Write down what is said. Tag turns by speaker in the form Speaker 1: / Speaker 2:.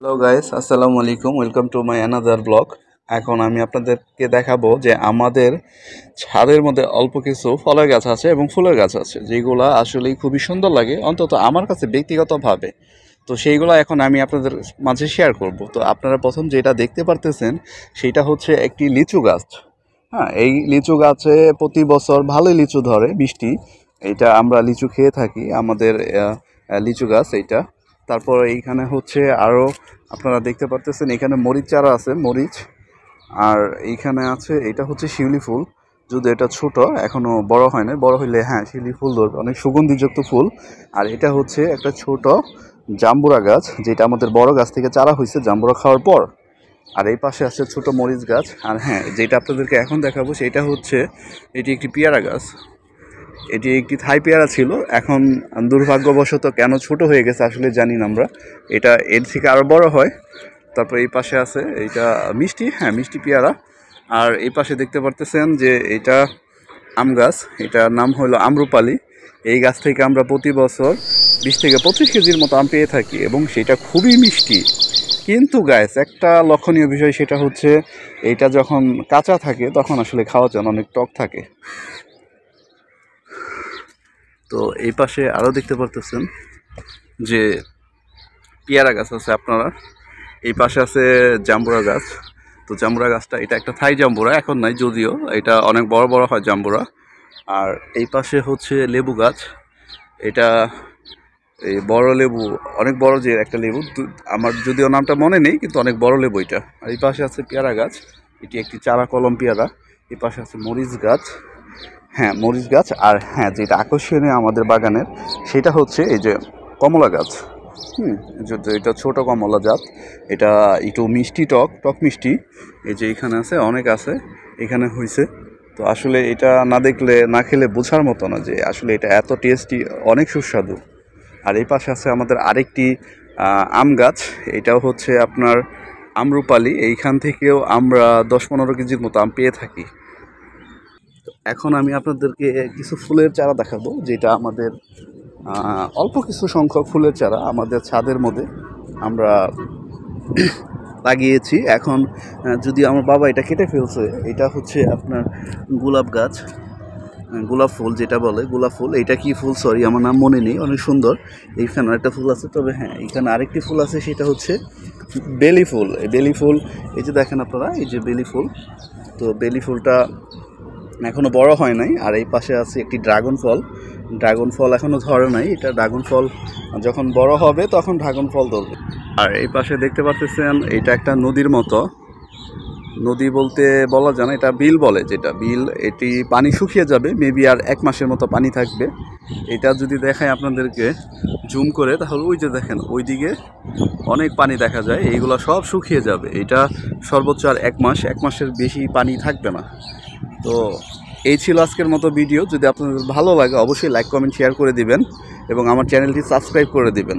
Speaker 1: Hello guys, আসসালামু আলাইকুম। Welcome to my another blog. এখন আমি আপনাদেরকে দেখাবো যে আমাদের ছাদের মধ্যে অল্প কিছু ফলের গাছ আছে এবং ফুলের গাছ আছে, যেগুলো আসলেই খুবই সুন্দর লাগে, অন্তত আমার কাছে ব্যক্তিগতভাবে। তো সেইগুলো এখন আমি আপনাদের মাঝে শেয়ার করব। তো আপনারা প্রথম যেটা দেখতে পারতেছেন সেটা হচ্ছে একটি লিচু গাছ। হ্যাঁ, এই লিচু গাছে প্রতি বছর ভালোই লিচু ধরে, মিষ্টি। এইটা আমরা লিচু খেয়ে থাকি, আমাদের লিচু গাছ এইটা। তারপর এইখানে হচ্ছে আরও আপনারা দেখতে পারতেছেন এখানে মরিচ চারা আছে, মরিচ। আর এইখানে আছে, এটা হচ্ছে শিউলি ফুল। যদি এটা ছোট, এখনও বড় হয় না, বড় হইলে হ্যাঁ শিউলি ফুল ধরবে, অনেক সুগন্ধিযুক্ত ফুল। আর এটা হচ্ছে একটা ছোট জাম্বুরা গাছ, যেটা আমাদের বড় গাছ থেকে চারা হয়েছে জাম্বুরা খাওয়ার পর। আর এই পাশে আছে ছোট মরিচ গাছ। আর হ্যাঁ, যেটা আপনাদেরকে এখন দেখাবো সেটা হচ্ছে এটি একটি পেয়ারা গাছ। এটি একটি থাই পেয়ারা ছিল, এখন দুর্ভাগ্যবশত কেন ছোট হয়ে গেছে আসলে জানি না আমরা। এটা এর থেকে আরও বড় হয়। তারপর এই পাশে আছে এইটা মিষ্টি, হ্যাঁ মিষ্টি পেয়ারা। আর এই পাশে দেখতে পারতেছেন যে এটা আম গাছ, এটার নাম হলো আম্রপালি। এই গাছ থেকে আমরা প্রতি বছর 20 থেকে 25 কেজির মতো আম পেয়ে থাকি এবং সেটা খুবই মিষ্টি। কিন্তু গাইস, একটা লক্ষণীয় বিষয় সেটা হচ্ছে এইটা যখন কাঁচা থাকে তখন আসলে খাওয়া যায় না, অনেক টক থাকে। তো এই পাশে আরও দেখতে পারতেছেন যে পেয়ারা গাছ আছে আপনারা। এই পাশে আছে জাম্বুরা গাছ। তো জাম্বুরা গাছটা, এটা একটা থাই জাম্বুরা, এখন নাই যদিও, এটা অনেক বড় বড় হয় জাম্বুরা। আর এই পাশে হচ্ছে লেবু গাছ। এটা এই বড় লেবু, অনেক বড় যে একটা লেবু, আমার যদিও নামটা মনে নেই, কিন্তু অনেক বড় লেবু এটা। আর এই পাশে আছে পেয়ারা গাছ, এটি একটি চারা কলম পেয়ারা। এই পাশে আছে মরিচ গাছ, হ্যাঁ মরিচ গাছ। আর হ্যাঁ, যেটা আকর্ষণীয় আমাদের বাগানের সেটা হচ্ছে এই যে কমলা গাছ। এটা ছোট কমলা জাত, এটা একটু মিষ্টি, টক টক মিষ্টি। এই যে এখানে আছে, অনেক আছে এখানে হয়েছে। তো আসলে এটা না দেখলে, না খেলে বোঝার মতো না যে আসলে এটা এত টেস্টি, অনেক সুস্বাদু। আর এই পাশে আছে আমাদের আরেকটি আম গাছ, এটাও হচ্ছে আপনার আম্রপালি। এইখান থেকেও আমরা 10-15 কেজির মতো আম পেয়ে থাকি। এখন আমি আপনাদেরকে কিছু ফুলের চারা দেখাবো, যেটা আমাদের অল্প কিছু সংখ্যক ফুলের চারা আমাদের ছাদের মধ্যে আমরা লাগিয়েছি। এখন যদি আমার বাবা এটা কেটে ফেলছে, এটা হচ্ছে আপনার গোলাপ গাছ, গোলাপ ফুল যেটা বলে, গোলাপ ফুল। এটা কি ফুল সরি আমার নাম মনে নেই, অনেক সুন্দর। এইখানে আরেকটা ফুল আছে, তবে হ্যাঁ এখানে আরেকটি ফুল আছে, সেটা হচ্ছে বেলি ফুল। এই বেলি ফুল, এই যে দেখেন আপনারা, এই যে বেলি ফুল। তো বেলি ফুলটা এখনও বড় হয় নাই। আর এই পাশে আছে একটি ড্রাগন ফল, ড্রাগন ফল এখনও ধরে নাই। এটা ড্রাগন ফল যখন বড় হবে তখন ড্রাগন ফল ধরবে। আর এই পাশে দেখতে পাচ্ছেন এটা একটা নদীর মতো, নদী বলতে বলা যায় না, এটা বিল বলে, যেটা বিল। এটি পানি শুকিয়ে যাবে, মেবি আর 1 মাসের মতো পানি থাকবে। এটা যদি দেখায় আপনাদেরকে জুম করে, তাহলে ওই যে দেখেন ওইদিকে অনেক পানি দেখা যায়, এইগুলো সব শুকিয়ে যাবে। এটা সর্বোচ্চ আর 1 মাস, 1 মাসের বেশি পানি থাকবে না। তো এই ছিল আজকের মতো ভিডিও। যদি আপনাদের ভালো লাগে অবশ্যই লাইক, কমেন্ট, শেয়ার করে দিবেন এবং আমার চ্যানেলটি সাবস্ক্রাইব করে দিবেন।